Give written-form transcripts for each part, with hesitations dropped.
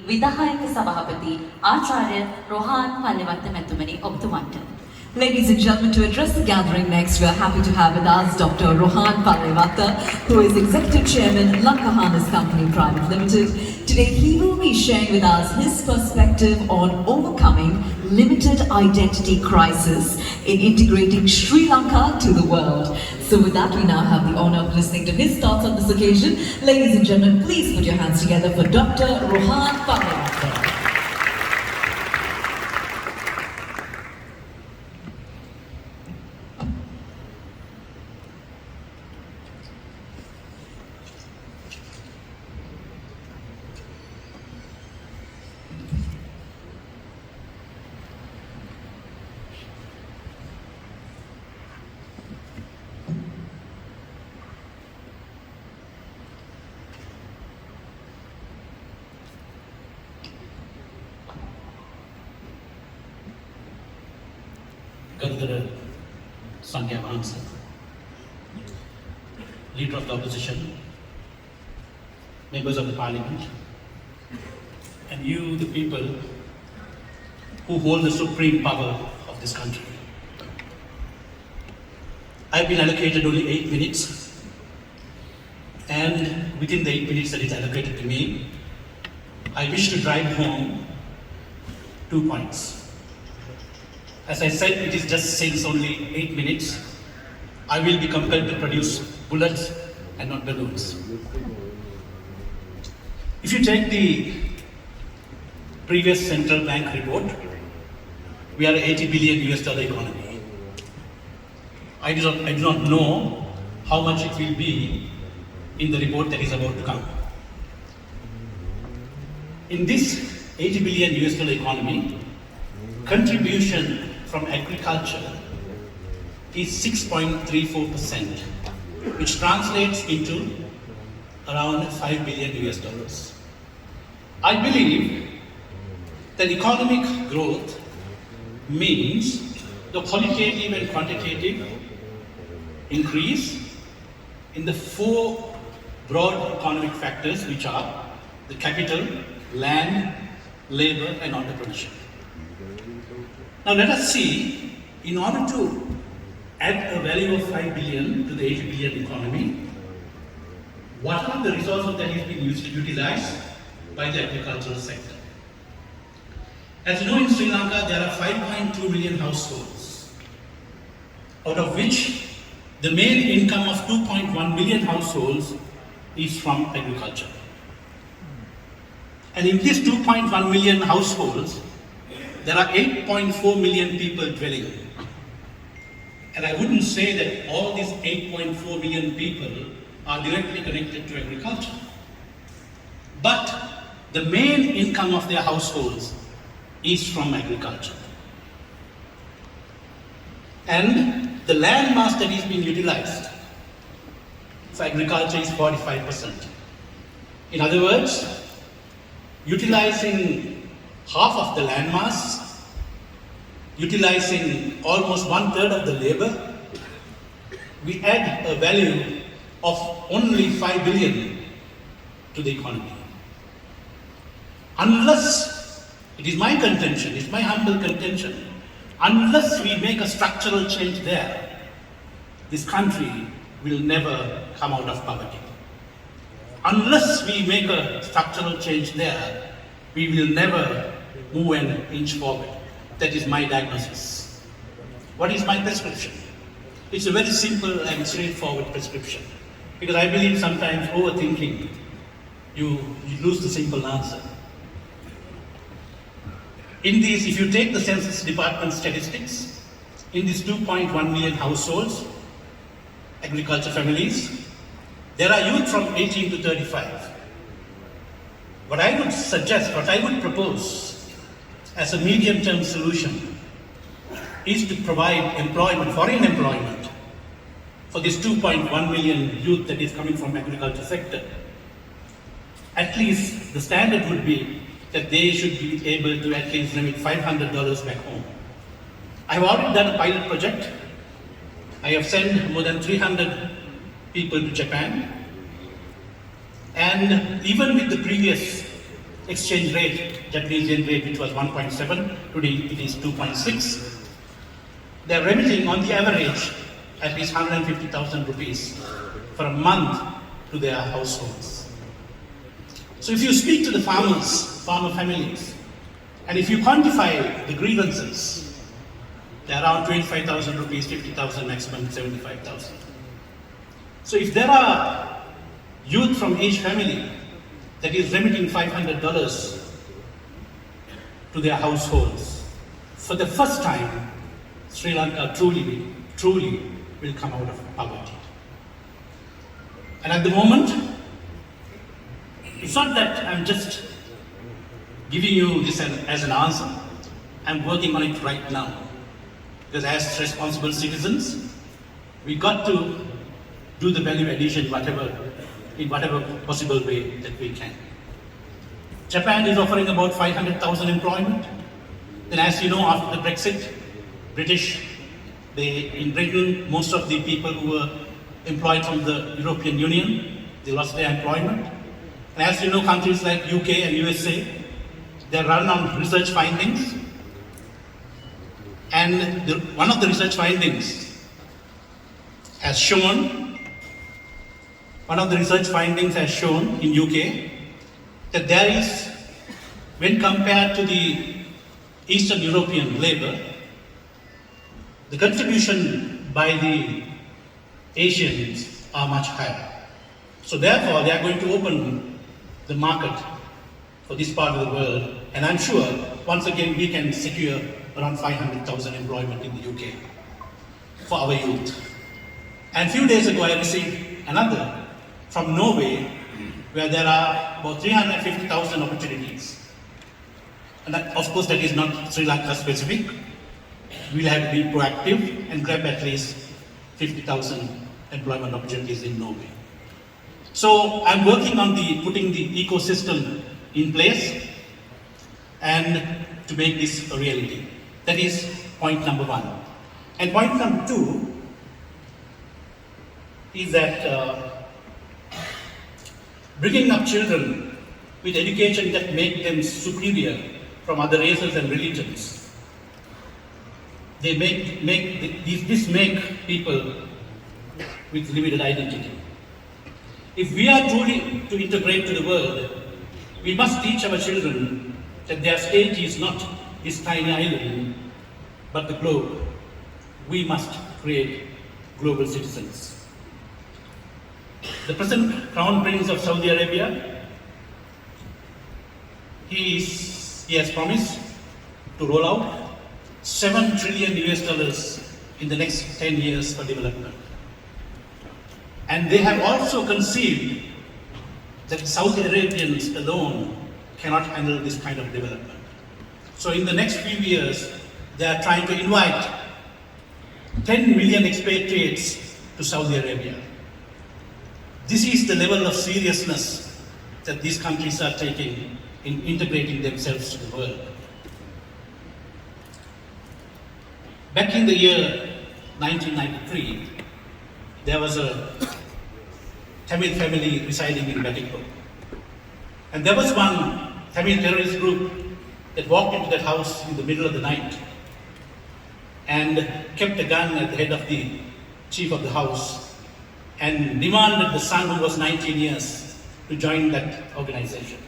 විදායක සභාපති ආචාර්ය Rohan පල්ලෙවත්ත මැතිතුමනි ඔබතුමන්ට. Ladies and gentlemen, to address the gathering next, we are happy to have with us Dr. Rohan Pallewatta, who is Executive Chairman, Dr.Rohan Company Private Limited. Today, he will be sharing with us his perspective on overcoming limited identity crisis in integrating Sri Lanka to the world. So with that, we now have the honor of listening to his thoughts on this occasion. Ladies and gentlemen, please put your hands together for Dr. Rohan Pallewatta. Gandhara Sangya Mahansa, Leader of the Opposition, Members of the Parliament, and you, the people who hold the supreme power of this country. I've been allocated only 8 minutes, and within the 8 minutes that is allocated to me, I wish to drive home 2 points. As I said, it is just since only 8 minutes, I will be compelled to produce bullets and not balloons. If you take the previous central bank report, we are an $80 billion US economy. I do not know how much it will be in the report that is about to come. In this $80 billion US economy, contribution from agriculture is 6.34%, which translates into around $5 billion US dollars. I believe that economic growth means the qualitative and quantitative increase in the 4 broad economic factors, which are the capital, land, labor, and entrepreneurship. Now let us see, in order to add a value of 5 billion to the 80 billion economy, what are the resources that is being utilized by the agricultural sector? As you know, in Sri Lanka, there are 5.2 million households, out of which the main income of 2.1 million households is from agriculture. And in these 2.1 million households, there are 8.4 million people dwelling. And I wouldn't say that all these 8.4 million people are directly connected to agriculture. But the main income of their households is from agriculture. And the land mass that is being utilized for agriculture is 45%. In other words, utilizing half of the land mass, utilizing almost 1/3 of the labor, we add a value of only 5 billion to the economy. Unless, it is my contention, it's my humble contention, unless we make a structural change there, this country will never come out of poverty. Unless we make a structural change there, we will never move an inch forward. That is my diagnosis. What is my prescription? It's a very simple and straightforward prescription. Because I believe sometimes overthinking, you lose the simple answer. In these, if you take the Census Department statistics, in these 2.1 million households, agriculture families, there are youth from 18 to 35. What I would suggest, what I would propose as a medium-term solution is to provide employment, foreign employment, for this 2.1 million youth that is coming from agriculture sector. At least the standard would be that they should be able to at least remit $500 back home. I have already done a pilot project. I have sent more than 300 people to Japan. And even with the previous exchange rate, Japanese yen rate, which was 1.7, today it is 2.6. They are remitting on the average at least 150,000 rupees for a month to their households. So if you speak to the farmers, farmer families, and if you quantify the grievances, they are around 25,000 rupees, 50,000, maximum 75,000. So if there are youth from each family that is remitting $500 to their households, for the first time, Sri Lanka truly will come out of poverty. And at the moment, it's not that I'm just giving you this as an answer. I'm working on it right now. Because as responsible citizens, we got to do the value addition in whatever possible way that we can. Japan is offering about 500,000 employment. Then as you know, after the Brexit, in Britain, most of the people who were employed from the European Union, they lost their employment. And as you know, countries like UK and USA, they run on research findings. And one of the research findings has shown in UK that there is, when compared to the Eastern European labor, the contribution by the Asians are much higher. So therefore, they are going to open the market for this part of the world, and I'm sure once again we can secure around 500,000 employment in the UK for our youth. And a few days ago I received another from Norway, where there are about 350,000 opportunities. And that, of course, that is not Sri Lanka specific. We'll have to be proactive and grab at least 50,000 employment opportunities in Norway. So I'm working on putting the ecosystem in place and to make this a reality. That is point number one. And point number two is that bringing up children with education that make them superior from other races and religions. This make people with limited identity. If we are truly to integrate to the world, we must teach our children that their state is not this tiny island, but the globe. We must create global citizens. The present Crown Prince of Saudi Arabia, he has promised to roll out $7 trillion in the next 10 years for development. And they have also conceived that Saudi Arabians alone cannot handle this kind of development. So in the next few years, they are trying to invite 10 million expatriates to Saudi Arabia. This is the level of seriousness that these countries are taking in integrating themselves to the world. Back in the year 1993, there was a Tamil family residing in Batikko. And there was one Tamil terrorist group that walked into that house in the middle of the night and kept a gun at the head of the chief of the house and demanded the son, who was 19 years, to join that organization.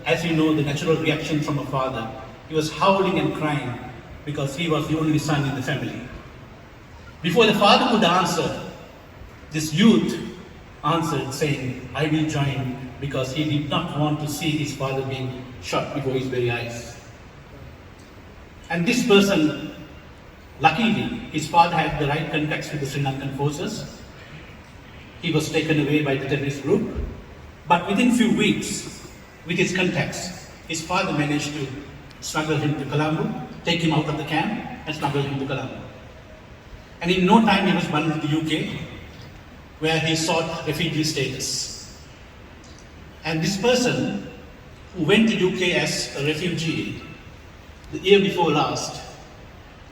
As you know, the natural reaction from a father, he was howling and crying because he was the only son in the family. Before the father could answer, this youth answered saying, "I will join," because he did not want to see his father being shot before his very eyes. And this person, luckily, his father had the right contacts with the Sri Lankan forces. He was taken away by the terrorist group, but within few weeks, with his contacts, his father managed to smuggle him to Colombo, take him out of the camp and smuggle him to Colombo. And in no time he was bundled to UK, where he sought refugee status. And this person, who went to UK as a refugee the year before last,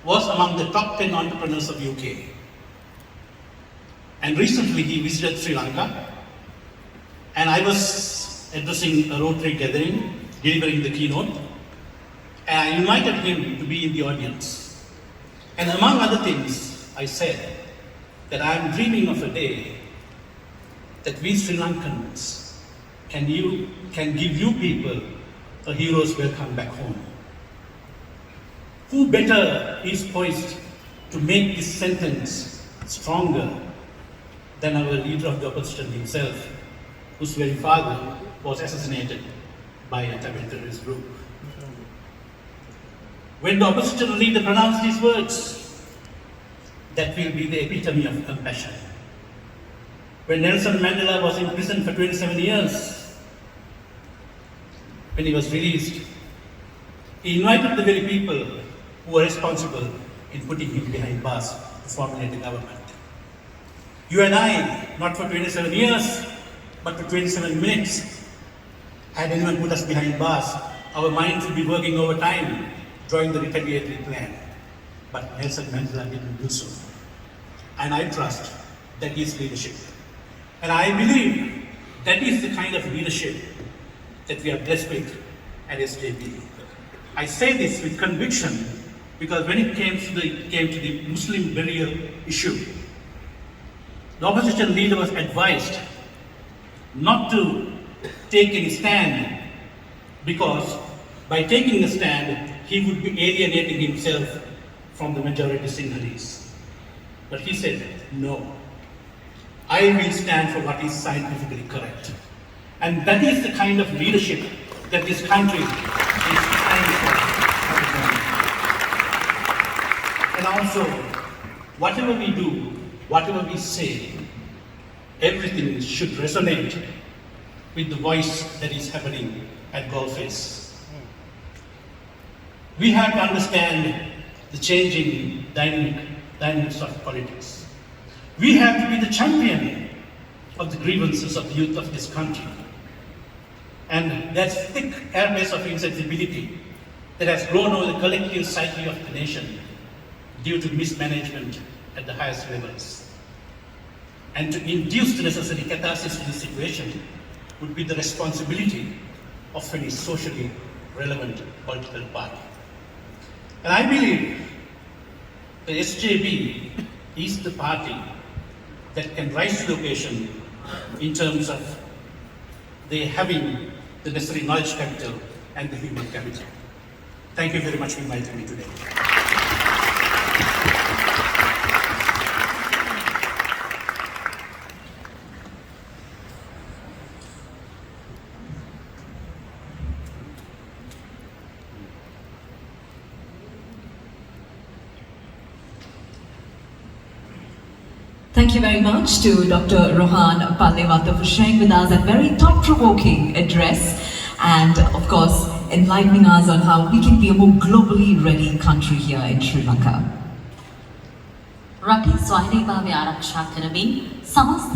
was among the top 10 entrepreneurs of UK. And recently he visited Sri Lanka, and I was addressing a Rotary gathering, delivering the keynote, and I invited him to be in the audience. And among other things, I said that I am dreaming of a day that we Sri Lankans can give you people a hero's welcome back home. Who better is poised to make this sentence stronger than our leader of the opposition himself, whose very father was assassinated by a Tamil terrorist group. When the opposition leader pronounced these words, that will be the epitome of compassion. When Nelson Mandela was in prison for 27 years, when he was released, he invited the very people who were responsible in putting him behind bars to formulate a government. You and I, not for 27 years, but for 27 minutes, had anyone put us behind bars, our minds would be working overtime, drawing the retaliatory plan. But Nelson Mandela didn't do so. And I trust that is leadership. And I believe that is the kind of leadership that we are blessed with at SJP. I say this with conviction because when it came to the Muslim burial issue, the opposition leader was advised not to take any stand because by taking a stand, he would be alienating himself from the majority Sinhalese. But he said, no, I will stand for what is scientifically correct. And that is the kind of leadership that this country is trying for. And also, whatever we do, whatever we say, everything should resonate with the voice that is happening at Gulfface. We have to understand the changing dynamics of politics. We have to be the champion of the grievances of the youth of this country. And that thick airbase of insensibility that has grown over the collective psyche of the nation due to mismanagement at the highest levels. And to induce the necessary catharsis to the situation would be the responsibility of any socially relevant political party. And I believe the SJB is the party that can rise to the occasion in terms of they having the necessary knowledge capital and the human capital. Thank you very much for inviting me today. Thank you very much to Dr. Rohan Pallewatta for sharing with us that very thought-provoking address and, of course, enlightening us on how we can be a more globally ready country here in Sri Lanka. රටේ ස්වාධීනභාවය ආරක්ෂා කරමින් සමස්ත